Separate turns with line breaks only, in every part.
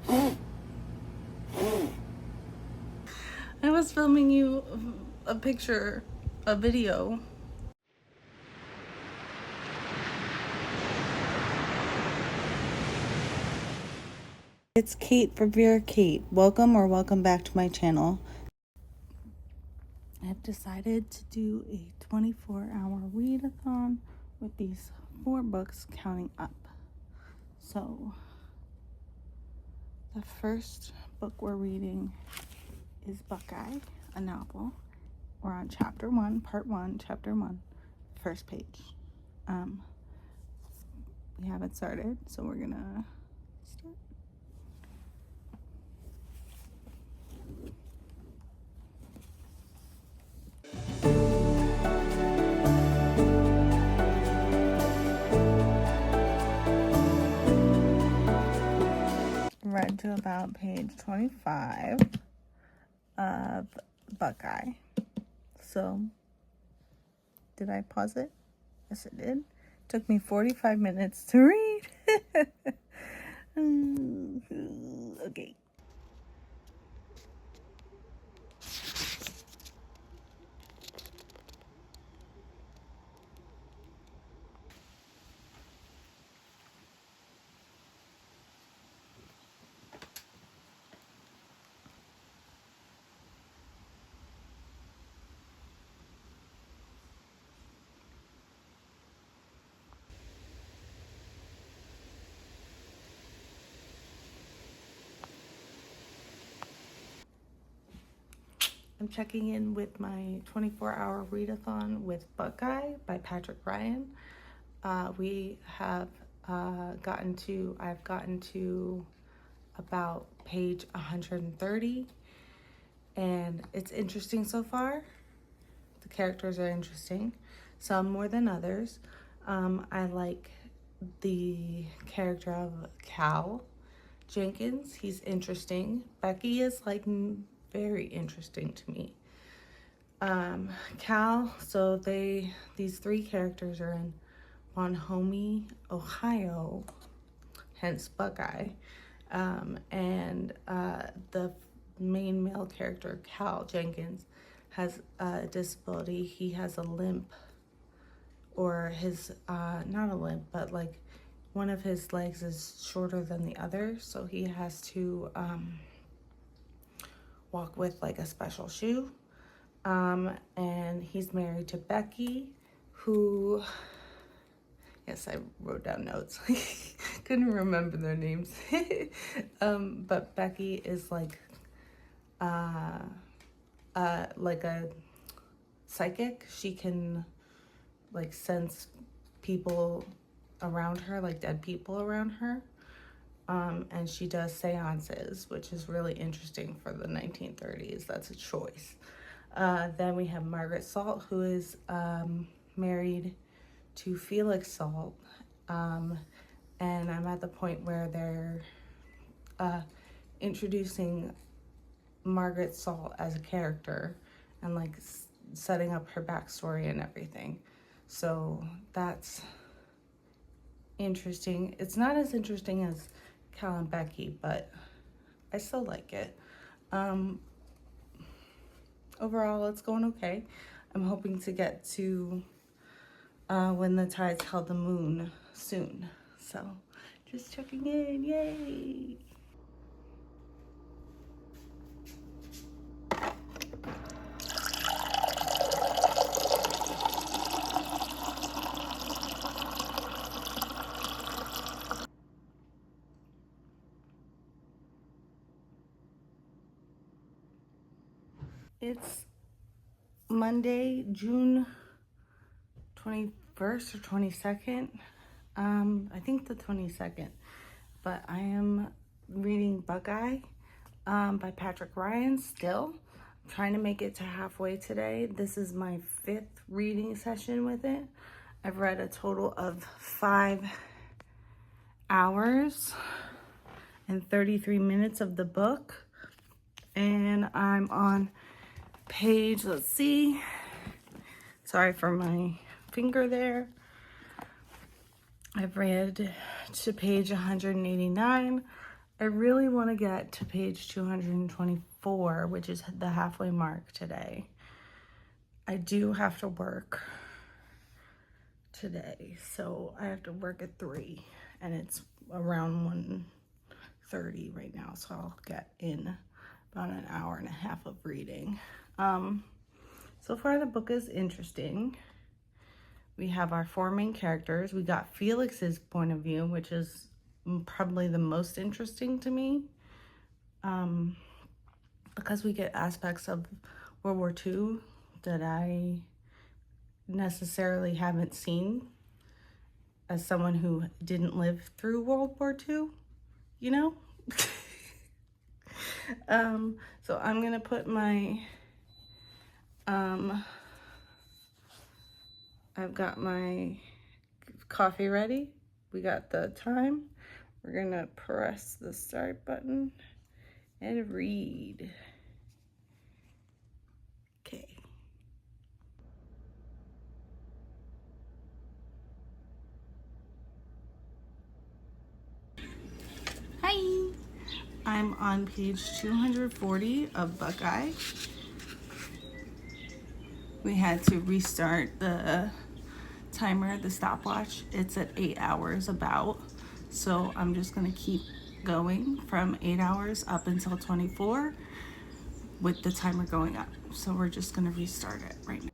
I was filming you a picture, a video. It's Kate for Vera Kate. Welcome back to my channel. I've decided to do a 24-hour readathon with these 4 books counting up. So the first book we're reading is Buckeye, a novel. We're on chapter 1, part 1, chapter 1, first page. We haven't started, so we're gonna start. Read to about page 25 of Buckeye. So, did I pause it? Yes, it did. Took me 45 minutes to read. Okay. I'm checking in with my 24-hour readathon with Buckeye by Patrick Ryan. We have I've gotten to about page 130, and it's interesting so far. The characters are interesting, some more than others. I like the character of Cal Jenkins. He's interesting. Becky is like very interesting to me. Cal, so these 3 characters are in Bonhomie, Ohio, hence Buckeye. And the main male character, Cal Jenkins, has a disability. He has a limp, or his, not a limp, but like one of his legs is shorter than the other, so he has to walk with like a special shoe. And he's married to Becky, who, yes, I wrote down notes. Couldn't remember their names. But Becky is like a psychic. She can like sense people around her, like dead people around her. And she does seances, which is really interesting for the 1930s. That's a choice. Then we have Margaret Salt, who is married to Felix Salt. And I'm at the point where they're introducing Margaret Salt as a character and like setting up her backstory and everything. So that's interesting. It's not as interesting as Cal and Becky, but I still like it. Overall, it's going okay. I'm hoping to get to When the Tides Held the Moon soon. So just checking in, yay! It's Monday, June 21st or 22nd. I think the 22nd. But I am reading Buckeye by Patrick Ryan still. I'm trying to make it to halfway today. This is my 5th reading session with it. I've read a total of 5 hours and 33 minutes of the book. And I'm on page, let's see, sorry for my finger there. I've read to page 189 I really want to get to page 224, which is the halfway mark today. I do have to work today, so I have to work at 3, and it's around 1:30 right now, so I'll get in about an hour and a half of reading. So far the book is interesting. We have our 4 main characters. We got Felix's point of view, which is probably the most interesting to me, because we get aspects of World War II that I necessarily haven't seen as someone who didn't live through World War II, you know? So I'm gonna put my, I've got my coffee ready. We got the time. We're gonna press the start button and read. Okay. Hi. I'm on page 240 of Buckeye. We had to restart the timer, the stopwatch. It's at 8 hours about. So I'm just gonna keep going from 8 hours up until 24 with the timer going up. So we're just gonna restart it right now.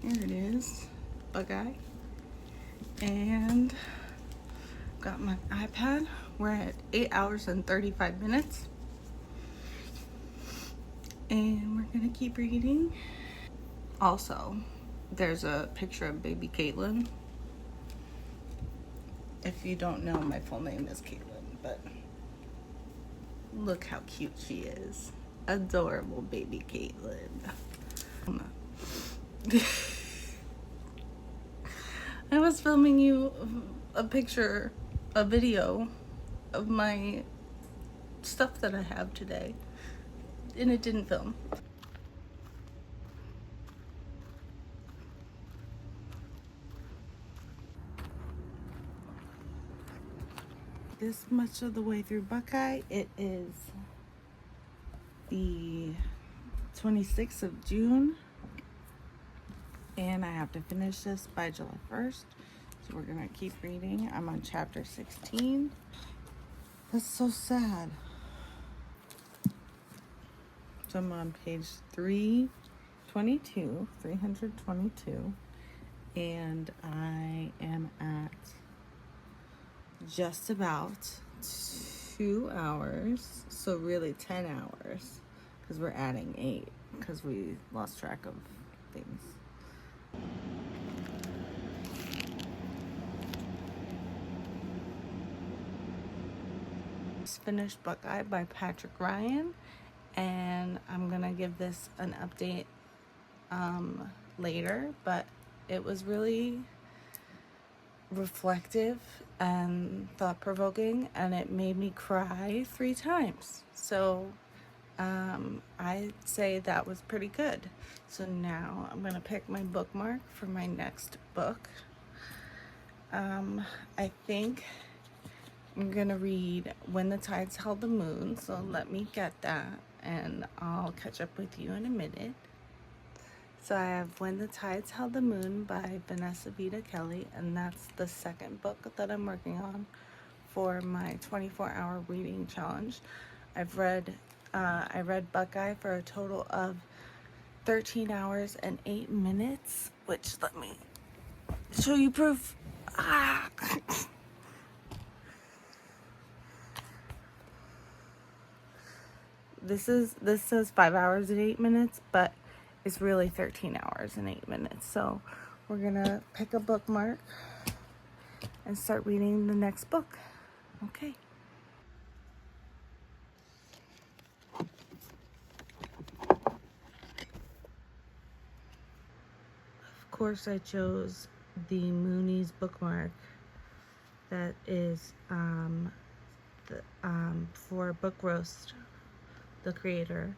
Here it is, Buckeye. And got my iPad. We're at 8 hours and 35 minutes. And we're gonna keep reading. Also, there's a picture of baby Caitlin. If you don't know, my full name is Caitlin, but look how cute she is. Adorable baby Caitlin. I was filming you a video of my stuff that I have today, and it didn't film. This much of the way through Buckeye. It is the 26th of June, and I have to finish this by July 1st. So we're gonna keep reading. I'm on chapter 16. That's so sad. So I'm on page 322, and I am at just about 2 hours, so really 10 hours, because we're adding 8 because we lost track of things. Just finished Buckeye by Patrick Ryan, and I'm gonna give this an update later, but it was really reflective and thought-provoking, and it made me cry 3 times. So I'd say that was pretty good. So now I'm gonna pick my bookmark for my next book. I think I'm gonna read When the Tides Held the Moon, so let me get that and I'll catch up with you in a minute. So I have When the Tides Held the Moon by Venessa, Vida, Kelley, and that's the second book that I'm working on for my 24-hour reading challenge. I read Buckeye for a total of 13 hours and 8 minutes, which, let me show you proof. This says 5 hours and 8 minutes, but it's really 13 hours and 8 minutes. So we're gonna pick a bookmark and start reading the next book. Okay. course, I chose the Moonies bookmark that is for Book Roast, the creator.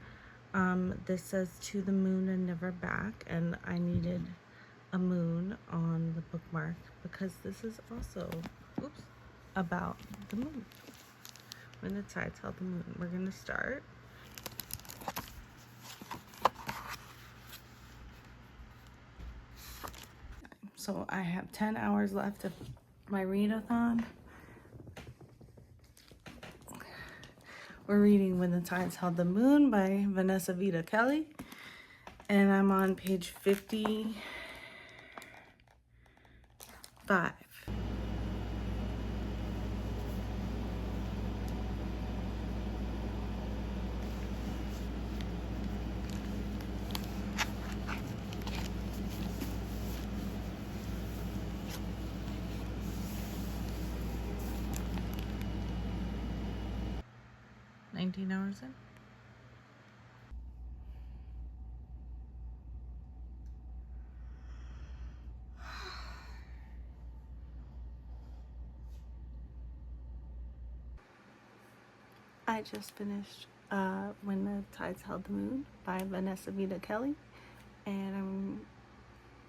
This says "To the Moon and Never Back," and I needed a moon on the bookmark because this is also, about the moon. When the tides held the moon. We're gonna start. So I have 10 hours left of my readathon. We're reading When the Tides Held the Moon by Venessa, Vida, Kelley. And I'm on page 55. $19 in. I just finished When the Tides Held the Moon by Venessa, Vida, Kelley, and I'm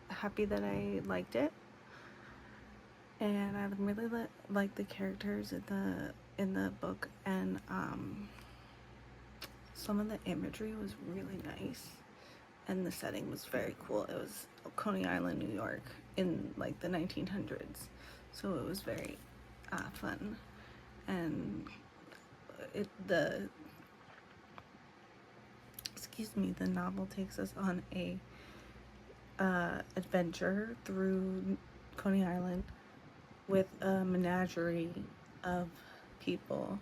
happy that I liked it. And I really like the characters in the book, and some of the imagery was really nice, and the setting was very cool. It was Coney Island, New York, in like the 1900s, so it was very fun. And the novel takes us on a adventure through Coney Island with a menagerie of people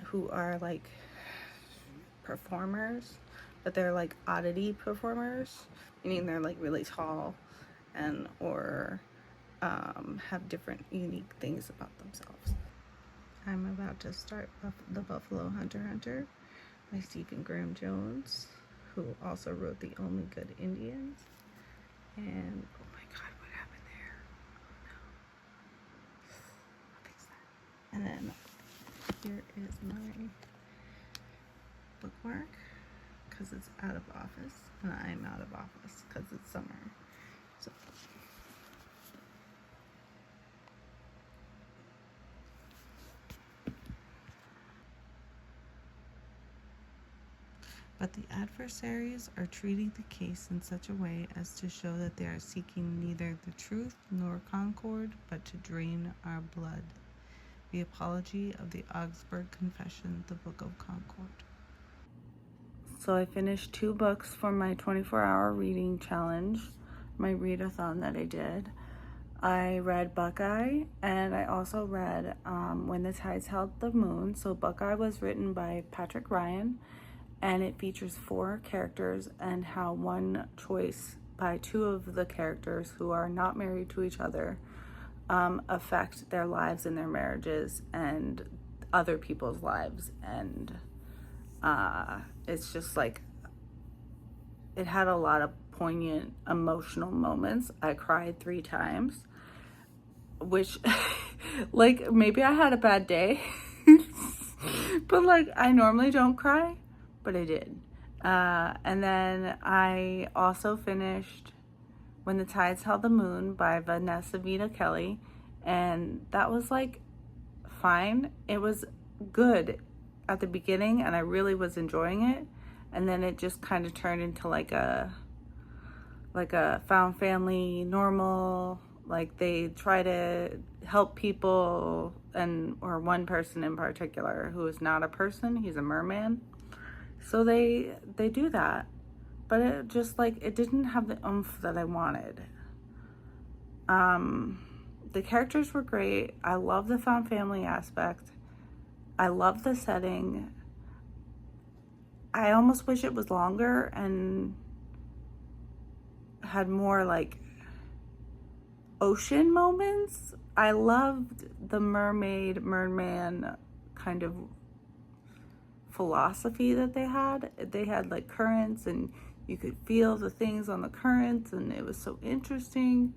who are like performers, but they're like oddity performers, meaning they're like really tall and or have different unique things about themselves. I'm about to start The Buffalo Hunter by Stephen Graham Jones, who also wrote The Only Good Indians. And oh my god, what happened there? Oh no. I'll fix that. And then here is my bookmark, because it's out of office, and I'm out of office because it's summer. So but the adversaries are treating the case in such a way as to show that they are seeking neither the truth nor concord, but to drain our blood. The Apology of the Augsburg Confession, the Book of Concord. So I finished 2 books for my 24-hour reading challenge, my readathon that I did. I read Buckeye, and I also read When the Tides Held the Moon. So Buckeye was written by Patrick Ryan, and it features 4 characters and how one choice by 2 of the characters who are not married to each other affect their lives and their marriages and other people's lives. And it's just like, it had a lot of poignant emotional moments. I cried 3 times, which like maybe I had a bad day but like I normally don't cry, but I did. And then I also finished When the Tides Held the Moon by Venessa, Vida, Kelley, and that was like fine. It was good at the beginning, and I really was enjoying it, and then it just kind of turned into like a found family normal, like they try to help people, or one person in particular who is not a person, he's a merman. So they do that, but it just like, it didn't have the oomph that I wanted. The characters were great. I love the found family aspect. I love the setting. I almost wish it was longer and had more like ocean moments. I loved the merman kind of philosophy that they had. They had like currents, and you could feel the things on the currents, and it was so interesting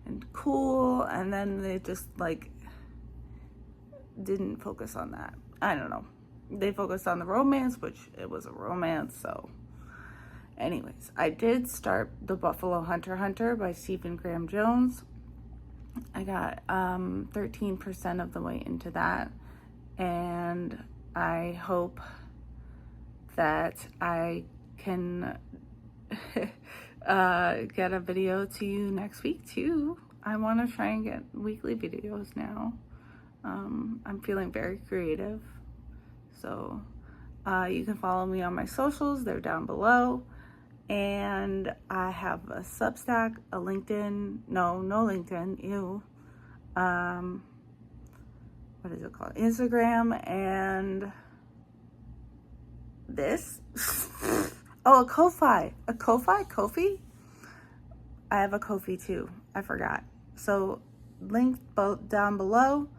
and cool. And then they just like didn't focus on that. I don't know. They focused on the romance, which it was a romance. So anyways, I did start The Buffalo Hunter by Stephen Graham Jones. I got 13% of the way into that, and I hope that I can get a video to you next week too. I want to try and get weekly videos now. I'm feeling very creative, so you can follow me on my socials. They're down below. And I have a Substack, a LinkedIn, no LinkedIn, ew. What is it called? Instagram, and this. Oh, a Ko-fi. Ko-fi? I have a Ko-fi too. I forgot. So, links both down below.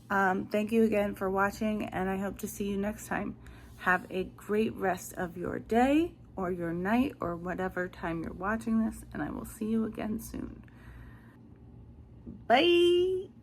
Thank you again for watching, and I hope to see you next time. Have a great rest of your day, or your night, or whatever time you're watching this, and I will see you again soon. Bye!